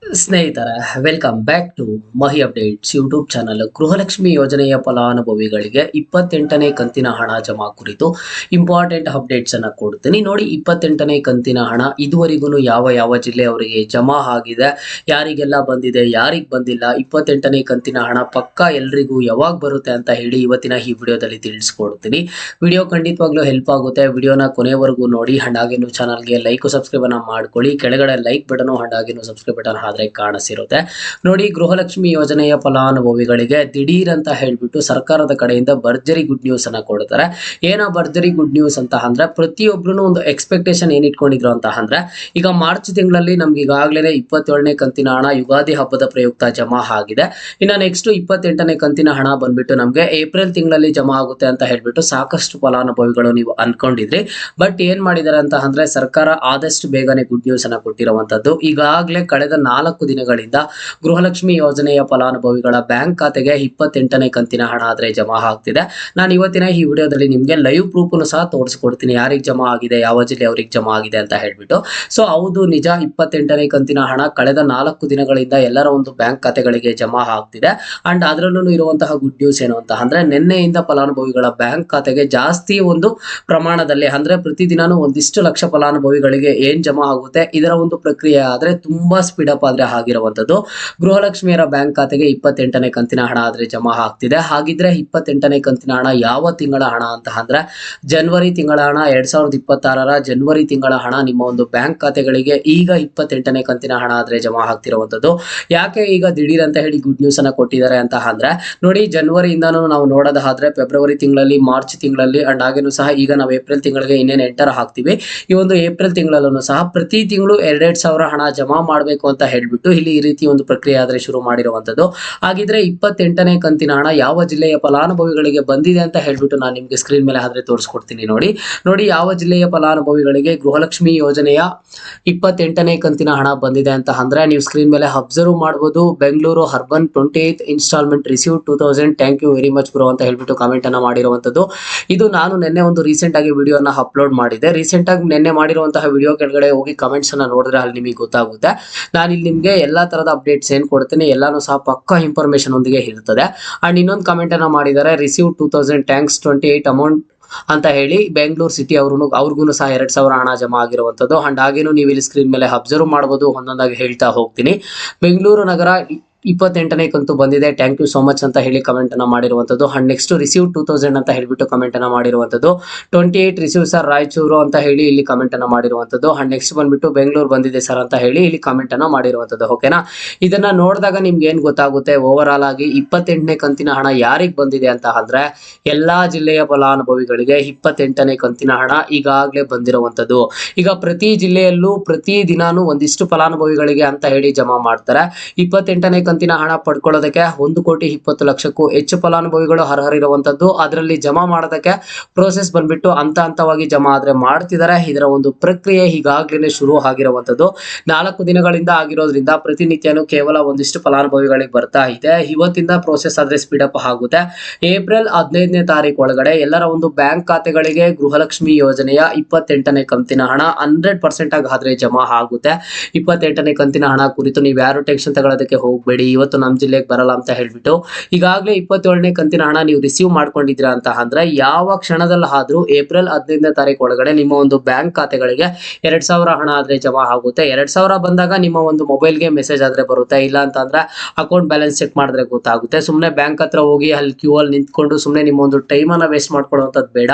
ಸ್ನೇಹಿತರ welcome back to Mahi updates YouTube channel. Gruhalakshmi ಯೋಜನೆಯ ಫಲಾನುಭವಿಗಳಿಗೆ 28ನೇ ಕಂತಿನ ಹಣ ಜಮಾ ಕುರಿತು ಇಂಪಾರ್ಟೆಂಟ್ ಅಪ್ಡೇಟ್ಸ್ ಅನ್ನ ಕೊಡ್ತೀನಿ ನೋಡಿ. 28ನೇ ಕಂತಿನ ಹಣ ಇದುವರೆಗೂ ಯಾವ ಯಾವ ಜಿಲ್ಲೆಯವರಿಗೆ ಜಮಾ ಆಗಿದೆ, ಯಾರಿಗೆಲ್ಲ ಬಂದಿದೆ, ಯಾರಿಗೆ ಬಂದಿಲ್ಲ, 28ನೇ ಕಂತಿನ ಹಣ ಪಕ್ಕ ಎಲ್ರಿಗೂ ಯಾವಾಗ ಬರುತ್ತೆ ಅಂತ ಹೇಳಿ ಇವತ್ತಿನ ಈ ವಿಡಿಯೋದಲ್ಲಿ ತಿಳಿಸ್ಕೊಡ್ತೀನಿ. ವಿಡಿಯೋ ಖಂಡಿತವಾಗ್ಲೂ ಹೆಲ್ಪ್ ಆಗುತ್ತೆ. ವಿಡಿಯೋನ ಕೊನೆವರೆಗೂ ನೋಡಿ. ಹಾಗೇನು ಚಾನಲ್ಗೆ ಲೈಕ್ ಸಬ್ಸ್ಕ್ರೈಬ್ ಅನ್ನ ಮಾಡ್ಕೊಳ್ಳಿ. ಕೆಳಗಡೆ ಲೈಕ್ ಬಟನ್ ಹಾಗೇನು ಸಬ್ಸ್ಕ್ರೈಬ್ ಬಟನ್ ಆದ್ರೆ ಕಾಣಿಸಿರುತ್ತೆ ನೋಡಿ. ಗೃಹಲಕ್ಷ್ಮಿ ಯೋಜನೆಯ ಫಲಾನುಭವಿಗಳಿಗೆ ದಿಢೀರ್ ಅಂತ ಹೇಳ್ಬಿಟ್ಟು ಸರ್ಕಾರದ ಕಡೆಯಿಂದ ಭರ್ಜರಿ ಗುಡ್ ನ್ಯೂಸ್ ಅನ್ನ ಕೊಡ್ತಾರೆ. ಏನೋ ಭರ್ಜರಿ ಗುಡ್ ನ್ಯೂಸ್ ಅಂತ ಅಂದ್ರೆ ಪ್ರತಿಯೊಬ್ರು ಒಂದು ಎಕ್ಸ್ಪೆಕ್ಟೇಷನ್ ಏನ್ ಇಟ್ಕೊಂಡಿದ್ರು ಅಂತ ಅಂದ್ರೆ, ಈಗ ಮಾರ್ಚ್ ತಿಂಗಳಲ್ಲಿ ನಮ್ಗೆ ಈಗಾಗಲೇ 27ನೇ ಕಂತಿನ ಹಣ ಯುಗಾದಿ ಹಬ್ಬದ ಪ್ರಯುಕ್ತ ಜಮಾ ಆಗಿದೆ. ಇನ್ನು ನೆಕ್ಸ್ಟ್ 28ನೇ ಕಂತಿನ ಹಣ ಬಂದ್ಬಿಟ್ಟು ನಮ್ಗೆ ಏಪ್ರಿಲ್ ತಿಂಗಳಲ್ಲಿ ಜಮಾ ಆಗುತ್ತೆ ಅಂತ ಹೇಳ್ಬಿಟ್ಟು ಸಾಕಷ್ಟು ಫಲಾನುಭವಿಗಳು ನೀವು ಅನ್ಕೊಂಡಿದ್ರಿ. ಬಟ್ ಏನ್ ಮಾಡಿದ್ದಾರೆ ಅಂತ ಅಂದ್ರೆ ಸರ್ಕಾರ ಆದಷ್ಟು ಬೇಗನೆ ಗುಡ್ ನ್ಯೂಸ್ ಅನ್ನ ಕೊಟ್ಟಿರುವಂತದ್ದು. ಈಗಾಗಲೇ ಕಳೆದ 4 ದಿನಗಳಿಂದ ಗೃಹಲಕ್ಷ್ಮಿ ಯೋಜನೆಯ ಫಲಾನುಭವಿಗಳ ಬ್ಯಾಂಕ್ ಖಾತೆಗೆ 28ನೇ ಕಂತಿನ ಹಣ ಆದ್ರೆ ಜಮಾ ಆಗ್ತಿದೆ. ನಾನು ಇವತ್ತಿನ ಈ ವಿಡಿಯೋದಲ್ಲಿ ನಿಮ್ಗೆ ಲೈವ್ ಪ್ರೂಫ್ ಸಹ ತೋರಿಸ್ಕೊಡ್ತೀನಿ, ಯಾರಿಗೆ ಜಮಾ ಆಗಿದೆ, ಯಾವ ಜಿಲ್ಲೆ ಅವ್ರಿಗೆ ಜಮಾ ಆಗಿದೆ ಅಂತ ಹೇಳ್ಬಿಟ್ಟು. ಸೊ ಹೌದು, ನಿಜ 28ನೇ ಕಂತಿನ ಹಣ ಕಳೆದ 4 ದಿನಗಳಿಂದ ಎಲ್ಲರ ಒಂದು ಬ್ಯಾಂಕ್ ಖಾತೆಗಳಿಗೆ ಜಮಾ ಆಗ್ತಿದೆ. ಅಂಡ್ ಅದರಲ್ಲೂ ಇರುವಂತಹ ಗುಡ್ ನ್ಯೂಸ್ ಏನು ಅಂತ ಅಂದ್ರೆ, ನಿನ್ನೆಯಿಂದ ಫಲಾನುಭವಿಗಳ ಬ್ಯಾಂಕ್ ಖಾತೆಗೆ ಜಾಸ್ತಿ ಒಂದು ಪ್ರಮಾಣದಲ್ಲಿ ಅಂದ್ರೆ ಪ್ರತಿದಿನಾನು ಒಂದಿಷ್ಟು ಲಕ್ಷ ಫಲಾನುಭವಿಗಳಿಗೆ ಏನ್ ಜಮಾ ಆಗುತ್ತೆ ಇದರ ಒಂದು ಪ್ರಕ್ರಿಯೆ ಆದ್ರೆ ತುಂಬಾ ಸ್ಪೀಡ್ ಅಪ್ ಆದ್ರೆ ಆಗಿರುವಂತದ್ದು. ಗೃಹಲಕ್ಷ್ಮಿಯರ ಬ್ಯಾಂಕ್ ಖಾತೆಗೆ 28ನೇ ಕಂತಿನ ಹಣ ಆದ್ರೆ ಜಮಾ ಆಗ್ತಿದೆ. ಹಾಗಿದ್ರೆ 28ನೇ ಕಂತಿನ ಹಣ ಯಾವ ತಿಂಗಳ ಹಣ ಅಂತ ಅಂದ್ರೆ ಜನವರಿ ತಿಂಗಳ ಹಣ. 2026ರ ಜನವರಿ ತಿಂಗಳ ಹಣ ನಿಮ್ಮ ಒಂದು ಬ್ಯಾಂಕ್ ಖಾತೆಗಳಿಗೆ ಈಗ 28ನೇ ಕಂತಿನ ಹಣ ಆದ್ರೆ ಜಮಾ ಆಗ್ತಿರುವಂತದ್ದು. ಯಾಕೆ ಈಗ ದಿಢೀರ್ ಅಂತ ಹೇಳಿ ಗುಡ್ ನ್ಯೂಸ್ ಅನ್ನ ಕೊಟ್ಟಿದ್ದಾರೆ ಅಂತ ಅಂದ್ರೆ ನೋಡಿ, ಜನವರಿಯಿಂದಾನು ನಾವು ನೋಡೋದಾದ್ರೆ ಫೆಬ್ರವರಿ ತಿಂಗಳಲ್ಲಿ, ಮಾರ್ಚ್ ತಿಂಗಳಲ್ಲಿ ಅಂಡ್ ಹಾಗೇನು ಸಹ ಈಗ ನಾವು ಏಪ್ರಿಲ್ ತಿಂಗಳಿಗೆ ಇನ್ನೇನು ಎಂಟರ್ ಹಾಕ್ತಿವಿ. ಈ ಒಂದು ಏಪ್ರಿಲ್ ತಿಂಗಳಲ್ಲೂ ಸಹ ಪ್ರತಿ ತಿಂಗಳು 2,000 ಹಣ ಜಮಾ ಮಾಡಬೇಕು ಅಂತ ಹೇಳ್ಬಿಟ್ಟು ಇಲ್ಲಿ ಈ ರೀತಿ ಒಂದು ಪ್ರಕ್ರಿಯೆ ಆದ್ರೆ ಶುರು ಮಾಡಿರುವಂತದ್ದು. ಹಾಗಿದ್ರೆ 28ನೇ ಕಂತಿನ ಹಣ ಯಾವ ಜಿಲ್ಲೆಯ ಫಲಾನುಭವಿಗಳಿಗೆ ಬಂದಿದೆ ಅಂತ ಹೇಳ್ಬಿಟ್ಟು ನಾನು ನಿಮ್ಗೆ ಸ್ಕ್ರೀನ್ ಮೇಲೆ ಆದ್ರೆ ತೋರಿಸ್ಕೊಡ್ತೀನಿ ನೋಡಿ. ಯಾವ ಜಿಲ್ಲೆಯ ಫಲಾನುಭವಿಗಳಿಗೆ ಗೃಹಲಕ್ಷ್ಮಿ ಯೋಜನೆಯ 28ನೇ ಕಂತಿನ ಹಣ ಬಂದಿದೆ ಅಂತ ಅಂದ್ರೆ ನೀವು ಸ್ಕ್ರೀನ್ ಮೇಲೆ ಅಬ್ಸರ್ವ್ ಮಾಡಬಹುದು. Bengaluru urban 28th instalment receive 2000 thank you very much bro ಅಂತ ಹೇಳ್ಬಿಟ್ಟು ಕಾಮೆಂಟ್ ಅನ್ನ ಮಾಡಿರುವಂತದ್ದು. ಇದು ನಾನು ನಿನ್ನೆ ಒಂದು ರೀಸೆಂಟ್ ಆಗಿ ವಿಡಿಯೋನ ಅಪ್ಲೋಡ್ ಮಾಡಿದ್ದೆ. ರೀಸೆಂಟ್ ಆಗಿ ನಿನ್ನೆ ಮಾಡಿರುವಂತಹ ವಿಡಿಯೋ ಕೆಳಗಡೆ ಹೋಗಿ ಕಮೆಂಟ್ಸ್ ಅನ್ನ ನೋಡಿದ್ರೆ ಅಲ್ಲಿ ನಿಮಗೆ ಗೊತ್ತಾಗುತ್ತೆ. ನಾನು ಇಲ್ಲಿ ನಿಮ್ಗೆ ಎಲ್ಲಾ ತರದ ಅಪ್ಡೇಟ್ಸ್ ಏನ್ ಕೊಡ್ತೀನಿ ಎಲ್ಲಾನು ಸಹ ಪಕ್ಕಾ ಇನ್ಫಾರ್ಮೇಶನ್ ಒಂದಿಗೆ ಇರ್ತದೆ. ಅಂಡ್ ಇನ್ನೊಂದು ಕಮೆಂಟ್ ಅನ್ನ ಮಾಡಿದ್ದಾರೆ, ರಿಸೀವ್ 2000 ಥ್ಯಾಂಕ್ಸ್ 28 ಅಮೌಂಟ್ ಅಂತ ಹೇಳಿ ಬೆಂಗಳೂರು ಸಿಟಿ ಅವ್ರಿಗೂ ಸಹ 2,000 ಹಣ ಜಮಾ ಆಗಿರುವಂತದ್ದು. ಅಂಡ್ ಹಾಗೇನು ನೀವು ಇಲ್ಲಿ ಸ್ಕ್ರೀನ್ ಮೇಲೆ ಅಬ್ಸರ್ವ್ ಮಾಡಬಹುದು. ಒಂದೊಂದಾಗಿ ಹೇಳ್ತಾ ಹೋಗ್ತೀನಿ. ಬೆಂಗಳೂರು ನಗರ 28ನೇ ಕಂತು ಬಂದಿದೆ, ಥ್ಯಾಂಕ್ ಯು ಸೋ ಮಚ್ ಅಂತ ಹೇಳಿ ಕಮೆಂಟ್ ಅನ್ನ ಮಾಡಿರುವಂತದ್ದು. ಅಂಡ್ ನೆಕ್ಸ್ಟ್ ರಿಸೀವ್ 2000 ಅಂತ ಹೇಳ್ಬಿಟ್ಟು ಕಮೆಂಟ್ ಅನ್ನ ಮಾಡಿರುವಂತದ್ದು. 28 ರಿಸೀವ್ ಸರ್ ರಾಯಚೂರು ಅಂತ ಹೇಳಿ ಇಲ್ಲಿ ಕಮೆಂಟ್ ಅನ್ನ ಮಾಡಿರುವಂತದ್ದು. ಅಂಡ್ ನೆಕ್ಸ್ಟ್ ಬಂದ್ಬಿಟ್ಟು ಬೆಂಗಳೂರು ಬಂದಿದೆ ಸರ್ ಅಂತ ಹೇಳಿ ಇಲ್ಲಿ ಕಮೆಂಟ್ ಅನ್ನ ಮಾಡಿರುವಂತದ್ದು. ಓಕೆನಾ, ಇದನ್ನ ನೋಡಿದಾಗ ನಿಮ್ಗೆ ಏನ್ ಗೊತ್ತಾಗುತ್ತೆ, ಓವರ್ ಆಲ್ ಆಗಿ 28ನೇ ಕಂತಿನ ಹಣ ಯಾರಿಗೆ ಬಂದಿದೆ ಅಂತ ಅಂದ್ರೆ ಎಲ್ಲಾ ಜಿಲ್ಲೆಯ ಫಲಾನುಭವಿಗಳಿಗೆ 28ನೇ ಕಂತಿನ ಹಣ ಈಗಾಗಲೇ ಬಂದಿರುವಂತದ್ದು. ಈಗ ಪ್ರತಿ ಜಿಲ್ಲೆಯಲ್ಲೂ ಪ್ರತಿ ದಿನಾನು ಒಂದಿಷ್ಟು ಫಲಾನುಭವಿಗಳಿಗೆ ಅಂತ ಹೇಳಿ ಜಮಾ ಮಾಡ್ತಾರೆ. 28ನೇ ಕಂತಿನ ಹಣ ಪಡ್ಕೊಳ್ಳೋದಕ್ಕೆ 1,20,20,00,000ಕ್ಕೂ ಹೆಚ್ಚು ಫಲಾನುಭವಿಗಳು ಅರ್ಹರಿರುವಂತದ್ದು. ಅದರಲ್ಲಿ ಜಮಾ ಮಾಡೋದಕ್ಕೆ ಪ್ರೋಸೆಸ್ ಬಂದ್ಬಿಟ್ಟು ಹಂತವಾಗಿ ಜಮಾ ಆದ್ರೆ ಮಾಡ್ತಿದ್ದಾರೆ. ಇದರ ಒಂದು ಪ್ರಕ್ರಿಯೆ ಈಗಾಗಲೇ ಶುರು ಆಗಿರುವಂತದ್ದು. 4 ದಿನಗಳಿಂದ ಆಗಿರೋದ್ರಿಂದ ಪ್ರತಿನಿತ್ಯನೂ ಕೇವಲ ಒಂದಿಷ್ಟು ಫಲಾನುಭವಿಗಳಿಗೆ ಬರ್ತಾ ಇದೆ. ಇವತ್ತಿಂದ ಪ್ರೋಸೆಸ್ ಆದ್ರೆ ಸ್ಪೀಡ್ ಅಪ್ ಆಗುತ್ತೆ. ಏಪ್ರಿಲ್ 15ನೇ ತಾರೀಕು ಒಳಗಡೆ ಎಲ್ಲರ ಒಂದು ಬ್ಯಾಂಕ್ ಖಾತೆಗಳಿಗೆ ಗೃಹಲಕ್ಷ್ಮಿ ಯೋಜನೆಯ 28ನೇ ಕಂತಿನ ಹಣ 100% ಆದ್ರೆ ಜಮಾ ಆಗುತ್ತೆ. 28ನೇ ಕಂತಿನ ಹಣ ಕುರಿತು ನೀವು ಯಾರು ಟೆನ್ಷನ್ ತಗೊಳ್ಳೋದಕ್ಕೆ ಹೋಗ್ಬೇಡಿ. ಇವತ್ತು ನಮ್ಮ ಜಿಲ್ಲೆಗೆ ಬರಲ್ಲ ಅಂತ ಹೇಳ್ಬಿಟ್ಟು ಈಗಾಗಲೇ 27ನೇ ಕಂತಿನ ಹಣ ನೀವು ರಿಸೀವ್ ಮಾಡ್ಕೊಂಡಿದ್ದೀರಾ ಅಂತ ಅಂದ್ರೆ ಯಾವ ಕ್ಷಣದಲ್ಲಾದ್ರೂ ಏಪ್ರಿಲ್ 15ನೇ ತಾರೀಕು ಒಳಗಡೆ ನಿಮ್ಮ ಒಂದು ಬ್ಯಾಂಕ್ ಖಾತೆಗಳಿಗೆ 2,000 ಹಣ ಆದ್ರೆ ಜಮಾ ಆಗುತ್ತೆ. 2,000 ಬಂದಾಗ ನಿಮ್ಮ ಒಂದು ಮೊಬೈಲ್ಗೆ ಮೆಸೇಜ್ ಆದ್ರೆ ಬರುತ್ತೆ. ಇಲ್ಲ ಅಂತ ಅಂದ್ರೆ ಅಕೌಂಟ್ ಬ್ಯಾಲೆನ್ಸ್ ಚೆಕ್ ಮಾಡಿದ್ರೆ ಗೊತ್ತಾಗುತ್ತೆ. ಸುಮ್ಮನೆ ಬ್ಯಾಂಕ್ ಹತ್ರ ಹೋಗಿ ಅಲ್ಲಿ ಕ್ಯೂ ಅಲ್ಲಿ ನಿಂತ್ಕೊಂಡು ಸುಮ್ಮನೆ ನಿಮ್ಮ ಒಂದು ಟೈಮ್ ಅನ್ನ ವೇಸ್ಟ್ ಮಾಡ್ಕೊಳ್ಳುವಂಥದ್ದು ಬೇಡ.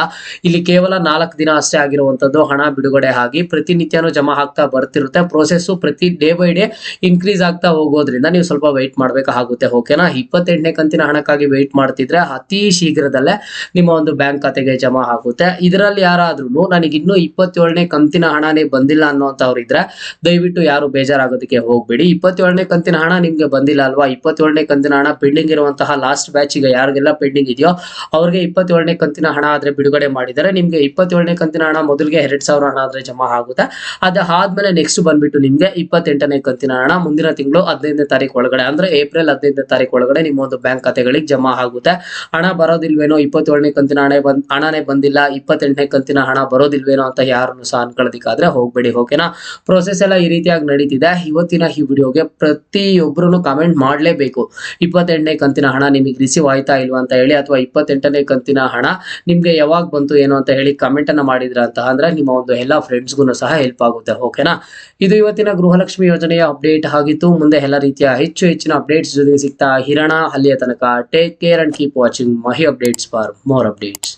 ಇಲ್ಲಿ ಕೇವಲ 4 ದಿನ ಅಷ್ಟೇ ಆಗಿರುವಂತದ್ದು. ಹಣ ಬಿಡುಗಡೆ ಆಗಿ ಪ್ರತಿನಿತ್ಯನೂ ಜಮಾ ಆಗ್ತಾ ಬರ್ತಿರುತ್ತೆ. ಪ್ರೋಸೆಸ್ ಪ್ರತಿ ಡೇ ಬೈ ಡೇ ಇನ್ಕ್ರೀಸ್ ಆಗ್ತಾ ಹೋಗೋದ್ರಿಂದ ನೀವು ಸ್ವಲ್ಪ ವೆಯ್ಟ್ ಮಾಡ್ಬೇಕಾಗುತ್ತೆ. ಓಕೆನಾ, 28ನೇ ಕಂತಿನ ಹಣಕ್ಕಾಗಿ ವೆಯ್ಟ್ ಮಾಡ್ತಿದ್ರೆ ಅತಿ ಶೀಘ್ರದಲ್ಲೇ ನಿಮ್ಮ ಒಂದು ಬ್ಯಾಂಕ್ ಖಾತೆಗೆ ಜಮಾ ಆಗುತ್ತೆ. ಇದರಲ್ಲಿ ಯಾರಾದ್ರೂ ನನಗೆ ಇನ್ನೂ 27ನೇ ಕಂತಿನ ಹಣನೇ ಬಂದಿಲ್ಲ ಅನ್ನೋಂಥವ್ರು ಇದ್ರೆ ದಯವಿಟ್ಟು ಯಾರು ಬೇಜಾರಾಗೋದಕ್ಕೆ ಹೋಗ್ಬೇಡಿ. 27ನೇ ಕಂತಿನ ಹಣ ನಿಮ್ಗೆ ಬಂದಿಲ್ಲ ಅಲ್ವಾ, 27ನೇ ಕಂತಿನ ಹಣ ಪೆಂಡಿಂಗ್ ಇರುವಂತಹ ಲಾಸ್ಟ್ ಬ್ಯಾಚ್ ಈಗ ಯಾರಿಗೆಲ್ಲ ಪೆಂಡಿಂಗ್ ಇದೆಯೋ ಅವ್ರಿಗೆ 27ನೇ ಕಂತಿನ ಹಣ ಆದ್ರೆ ಬಿಡುಗಡೆ ಮಾಡಿದರೆ ನಿಮ್ಗೆ 27ನೇ ಕಂತಿನ ಹಣ ಮೊದಲಿಗೆ 2,000 ಹಣ ಆದ್ರೆ ಜಮಾ ಆಗುತ್ತೆ. ಅದಾದ್ಮೇಲೆ ನೆಕ್ಸ್ಟ್ ಬಂದ್ಬಿಟ್ಟು ನಿಮ್ಗೆ 28ನೇ ಕಂತಿನ ಹಣ ಮುಂದಿನ ತಿಂಗಳು 15ನೇ ತಾರೀಕು ಒಳಗಡೆ ಅಂದ್ರೆ ಏಪ್ರಿಲ್ 15ನೇ ತಾರೀಕು ಒಳಗಡೆ ನಿಮ್ಮ ಒಂದು ಬ್ಯಾಂಕ್ ಖಾತೆಗಳಿಗೆ ಜಮಾ ಆಗುತ್ತೆ. ಹಣ ಬರೋದಿಲ್ವೇನೋ, 27ನೇ ಕಂತಿನ ಹಣನೇ ಬಂದಿಲ್ಲ, 28ನೇ ಕಂತಿನ ಹಣ ಬರೋದಿಲ್ವೇನೋ ಅಂತ ಯಾರನ್ನು ಸಹ ಅನ್ಕೊಳ್ಳೋದಿಕ್ಕಾದ್ರೆ ಹೋಗ್ಬೇಡಿ. ಓಕೆನಾ, ಪ್ರೋಸೆಸ್ ಎಲ್ಲ ಈ ರೀತಿಯಾಗಿ ನಡೀತಿದೆ. ಇವತ್ತಿನ ಈ ವಿಡಿಯೋಗೆ ಪ್ರತಿಯೊಬ್ಬರು ಕಾಮೆಂಟ್ ಮಾಡಲೇಬೇಕು. 28ನೇ ಕಂತಿನ ಹಣ ನಿಮಗೆ ರಿಸೀವ್ ಆಯ್ತಾ ಇಲ್ವಾ ಅಂತ ಹೇಳಿ, ಅಥವಾ 28ನೇ ಕಂತಿನ ಹಣ ನಿಮ್ಗೆ ಯಾವಾಗ ಬಂತು ಏನು ಅಂತ ಹೇಳಿ ಕಮೆಂಟ್ ಅನ್ನ ಮಾಡಿದ್ರ ಅಂತ ಅಂದ್ರೆ ನಿಮ್ಮ ಒಂದು ಎಲ್ಲಾ ಫ್ರೆಂಡ್ಸ್ಗೂ ಸಹ ಹೆಲ್ಪ್ ಆಗುತ್ತೆ. ಓಕೆನಾ, ಇದು ಇವತ್ತಿನ ಗೃಹಲಕ್ಷ್ಮಿ ಯೋಜನೆಯ ಅಪ್ಡೇಟ್ ಆಗಿತ್ತು. ಮುಂದೆ ಎಲ್ಲ ರೀತಿಯ ಹೆಚ್ಚಿನ ಅಪ್ಡೇಟ್ಸ್ ಜೊತೆ ಸಿಗ್ತಾ ಇರೋಣ. ಅಲ್ಲಿಯ ತನಕ take care and keep watching Mahi updates for more updates.